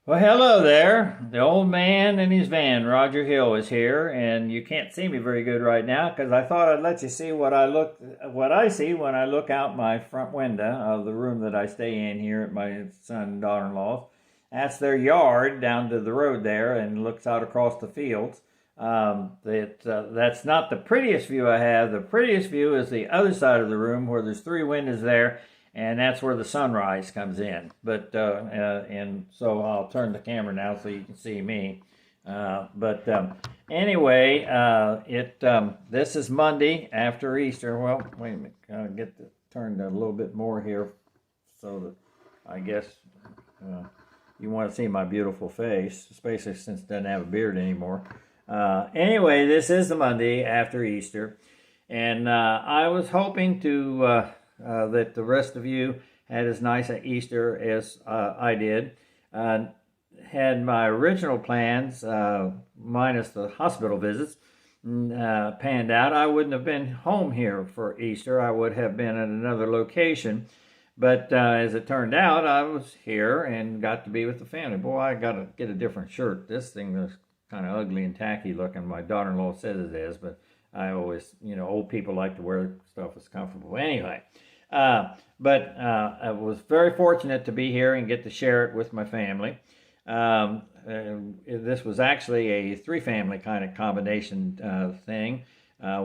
Well, hello there. The old man in his van, Roger Hill, is here, and you can't see me very good right now because I thought I'd let you see what I see when I look out my front window of the room that I stay in here at my son and daughter-in-law's. That's their yard down to the road there, and looks out across the fields. That's not the prettiest view I have. The prettiest view is the other side of the room where there's three windows there, and that's where the sunrise comes in. And so I'll turn the camera now so you can see me. Anyway, this is Monday after Easter. Well, wait a minute, I'll get turned a little bit more here, so that I guess you want to see my beautiful face, especially since it doesn't have a beard anymore. Anyway, this is the Monday after Easter, and I was hoping to. That the rest of you had as nice an Easter as I did. Had my original plans, minus the hospital visits, panned out, I wouldn't have been home here for Easter. I would have been at another location. But as it turned out, I was here and got to be with the family. Boy, I got to get a different shirt. This thing is kind of ugly and tacky looking. My daughter-in-law says it is, but I always, old people like to wear stuff that's comfortable. Anyway. I was very fortunate to be here and get to share it with my family. This was actually a three-family kind of combination thing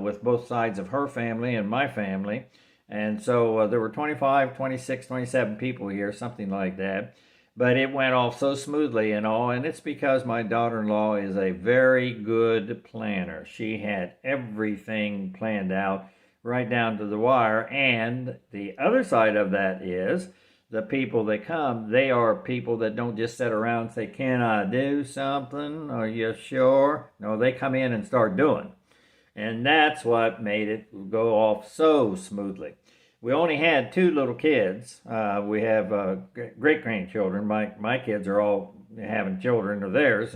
with both sides of her family and my family. And so there were 25, 26, 27 people here, something like that. But it went off so smoothly and all, and it's because my daughter-in-law is a very good planner. She had everything planned out right down to the wire. And the other side of that is the people that come, they are people that don't just sit around and say, can I do something? Are you sure? No, they come in and start doing. And that's what made it go off so smoothly. We only had two little kids. We have great-grandchildren. My kids are all having children of theirs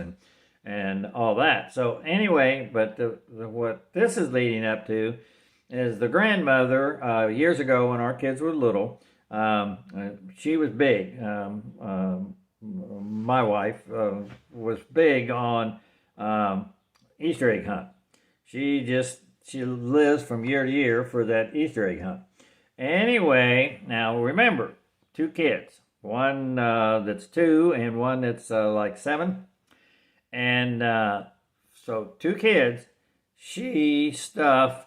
and all that. So anyway, but what this is leading up to is the grandmother, years ago when our kids were little, she was big. My wife was big on Easter egg hunt. She lives from year to year for that Easter egg hunt. Anyway, now remember, two kids. One that's 2 and one that's like 7. And so 2 kids, she stuffed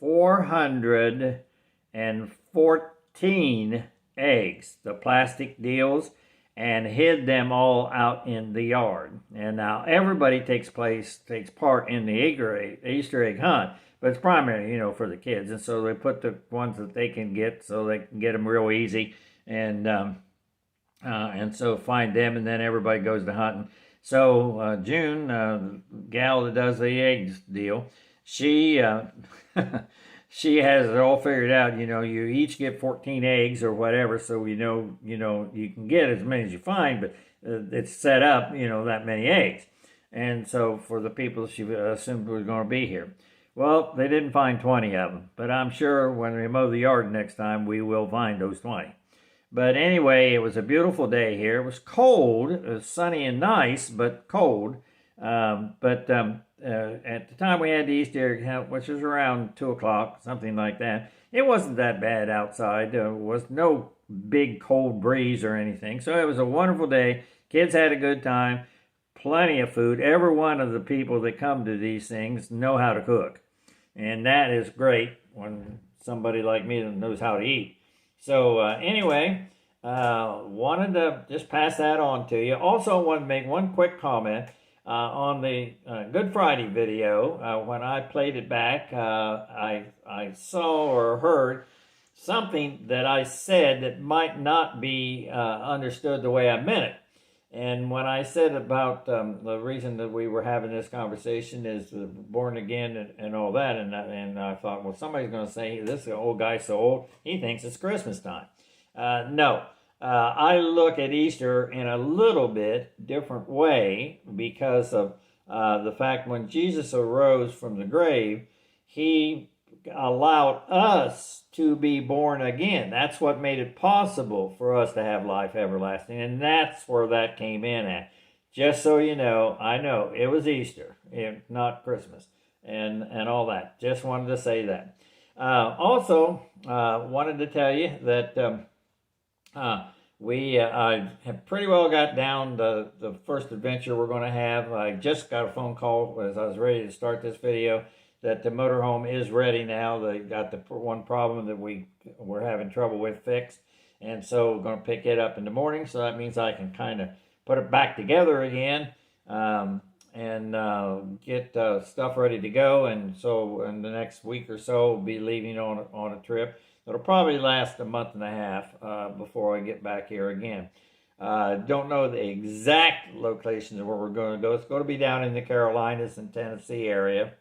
414 eggs, the plastic deals, and hid them all out in the yard. And now everybody takes part in the Easter egg hunt, but it's primarily, for the kids. And so they put the ones that they can get so they can get them real easy, and so find them, and then everybody goes to hunting. So June, gal that does the eggs deal, she she has it all figured out. You each get 14 eggs or whatever, so you can get as many as you find, but it's set up, that many eggs. And so for the people she assumed were going to be here. Well, they didn't find 20 of them, but I'm sure when we mow the yard next time, we will find those 20. But anyway, it was a beautiful day here. It was cold. It was sunny and nice, but cold. At the time we had the Easter egg hunt, which was around 2 o'clock, something like that, it wasn't that bad outside. There was no big cold breeze or anything. So it was a wonderful day. Kids had a good time. Plenty of food. Every one of the people that come to these things know how to cook. And that is great when somebody like me knows how to eat. So anyway, wanted to just pass that on to you. Also wanted to make one quick comment. On the Good Friday video, when I played it back, I saw or heard something that I said that might not be understood the way I meant it. And when I said about the reason that we were having this conversation is born again and all that, and I thought, well, somebody's going to say, this old guy's so old, he thinks it's Christmas time. No. I look at Easter in a little bit different way because of the fact when Jesus arose from the grave, he allowed us to be born again. That's what made it possible for us to have life everlasting. And that's where that came in at. Just so you know, I know it was Easter, not Christmas, and all that. Just wanted to say that. Also, wanted to tell you that I have pretty well got down the first adventure we're going to have. I just got a phone call as I was ready to start this video that the motorhome is ready now. They got the one problem that we're having trouble with fixed, and so we're going to pick it up in the morning. So that means I can kind of put it back together again and get stuff ready to go. And so in the next week or so, we'll be leaving on a trip. It'll probably last a month and a half before I get back here again. Don't know the exact locations of where we're going to go. It's going to be down in the Carolinas and Tennessee area.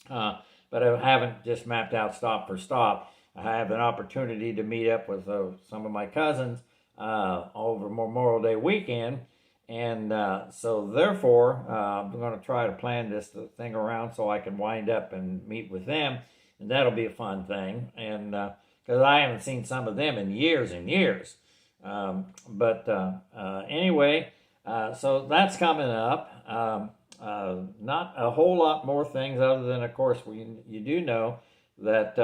But I haven't just mapped out stop for stop. I have an opportunity to meet up with some of my cousins over Memorial Day weekend. And so therefore, I'm going to try to plan this thing around so I can wind up and meet with them. And that'll be a fun thing. And because I haven't seen some of them in years and years. Anyway, so that's coming up. Not a whole lot more things other than, of course, you do know that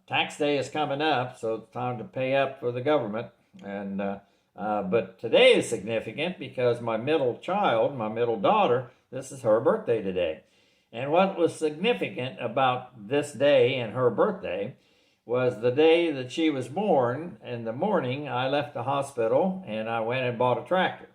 tax day is coming up, so it's time to pay up for the government. And but today is significant because my middle child, my middle daughter, this is her birthday today. And what was significant about this day and her birthday was the day that she was born. In the morning, I left the hospital and I went and bought a tractor.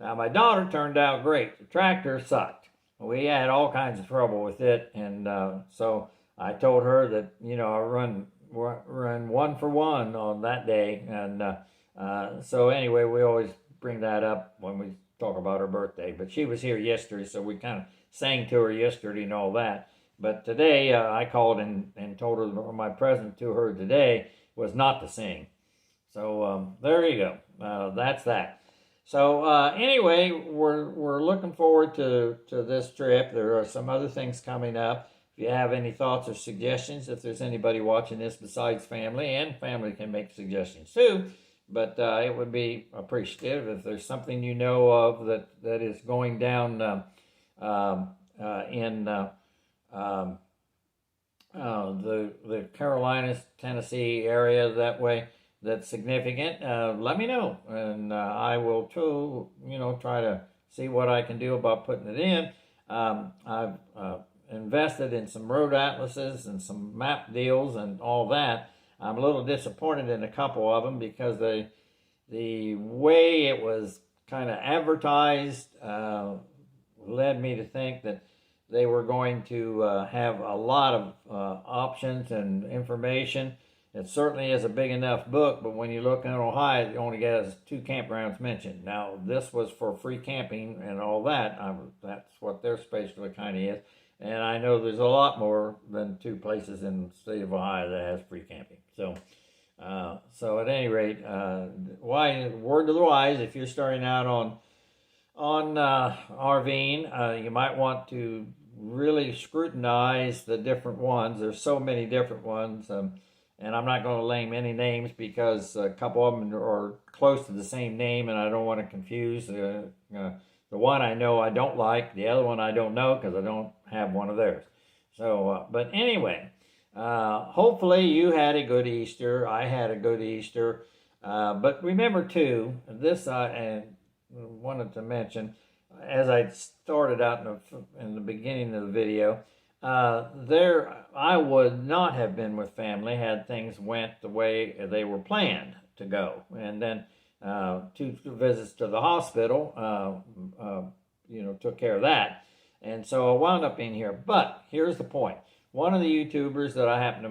Now, my daughter turned out great. The tractor sucked. We had all kinds of trouble with it, and so I told her that, I run 1 for 1 on that day. And so anyway, we always bring that up when we talk about her birthday. But she was here yesterday, so we kind of sang to her yesterday and all that. But today, I called and told her my present to her today was not to sing. So there you go. That's that. So anyway, we're looking forward to this trip. There are some other things coming up. If you have any thoughts or suggestions, if there's anybody watching this besides family, and family can make suggestions too, but it would be appreciative if there's something you know of that is going down in the Carolinas, Tennessee area that way. That's significant, let me know, and I will too, try to see what I can do about putting it in. I've invested in some road atlases and some map deals and all that. I'm a little disappointed in a couple of them because the way it was kind of advertised led me to think that they were going to have a lot of options and information. It certainly is a big enough book, but when you look in Ohio, it only has 2 campgrounds mentioned. Now, this was for free camping and all that. That's what their specialty kind of is. And I know there's a lot more than 2 places in the state of Ohio that has free camping. So at any rate, word to the wise, if you're starting out on RVing, you might want to really scrutinize the different ones. There's so many different ones. And I'm not going to name any names because a couple of them are close to the same name, and I don't want to confuse. The one I know I don't like, the other one I don't know because I don't have one of theirs. So, but anyway, hopefully you had a good Easter. I had a good Easter. But remember, too, this I wanted to mention, as I started out in the beginning of the video, I would not have been with family had things went the way they were planned to go. And then 2 visits to the hospital, took care of that. And so I wound up in here. But here's the point. One of the YouTubers that I happened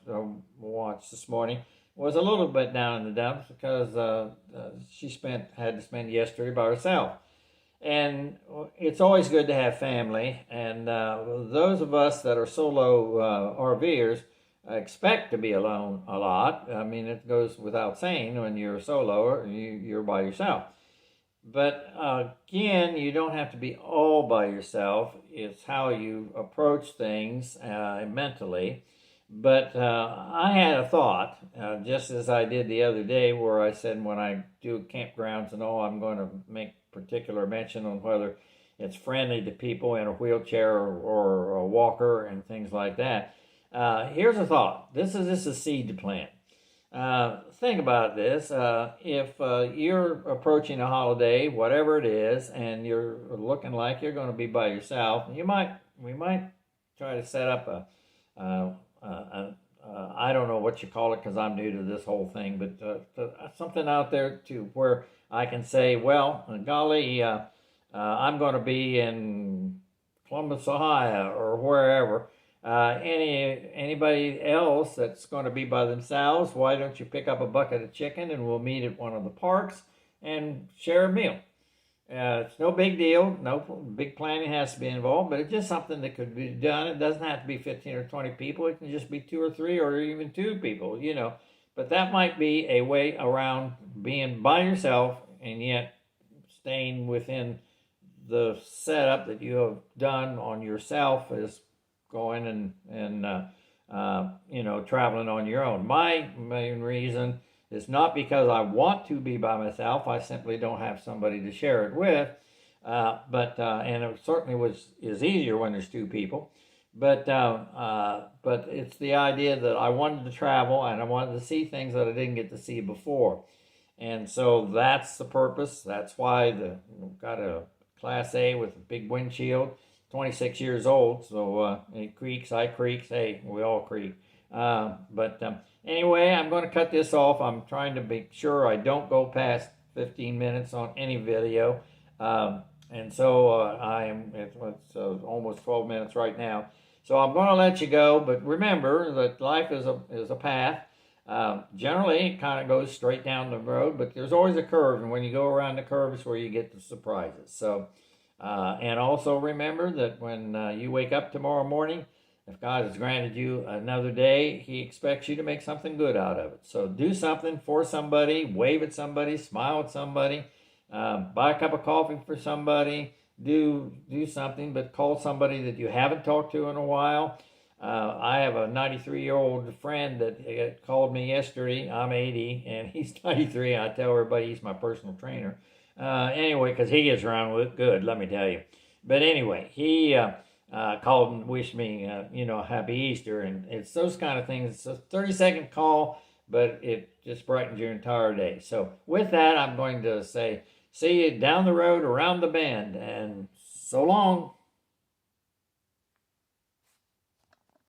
to watch this morning was a little bit down in the dumps because she had to spend yesterday by herself. And it's always good to have family, and those of us that are solo RVers expect to be alone a lot. I mean, it goes without saying when you're solo, you're by yourself. But again, you don't have to be all by yourself. It's how you approach things mentally. But I had a thought, just as I did the other day, where I said when I do campgrounds and all, I'm going to make particular mention on whether it's friendly to people in a wheelchair or a walker and things like that. Here's a thought. This is a seed to plant. Think about this. If you're approaching a holiday, whatever it is, and you're looking like you're going to be by yourself, we might try to set up I don't know what you call it because I'm new to this whole thing, but something out there to where I can say, well, golly, I'm going to be in Columbus, Ohio, or wherever. Anybody else that's going to be by themselves, why don't you pick up a bucket of chicken and we'll meet at one of the parks and share a meal. It's no big deal. No big planning has to be involved, but it's just something that could be done. It doesn't have to be 15 or 20 people. It can just be 2 or 3 or even 2 people, But that might be a way around being by yourself and yet staying within the setup that you have done on yourself as going and traveling on your own. My main reason is not because I want to be by myself. I simply don't have somebody to share it with. And it certainly is easier when there's 2 people. But it's the idea that I wanted to travel and I wanted to see things that I didn't get to see before. And so that's the purpose. That's why got a Class A with a big windshield. 26 years old, so it creaks, I creaks, hey, we all creak. Anyway, I'm going to cut this off. I'm trying to make sure I don't go past 15 minutes on any video. And so it's almost 12 minutes right now. So I'm going to let you go, but remember that life is a path. Generally, it kind of goes straight down the road, but there's always a curve, and when you go around the curve is where you get the surprises. So. And also remember that when you wake up tomorrow morning, if God has granted you another day, He expects you to make something good out of it. So do something for somebody, wave at somebody, smile at somebody, buy a cup of coffee for somebody, do something, but call somebody that you haven't talked to in a while. I have a 93-year-old friend that called me yesterday. I'm 80, and he's 93. I tell everybody he's my personal trainer. Anyway, because he gets around with it good, let me tell you. But anyway, he called and wished me, Happy Easter. And it's those kind of things. It's a 30-second call, but it just brightens your entire day. So with that, I'm going to say, see you down the road, around the bend, and so long.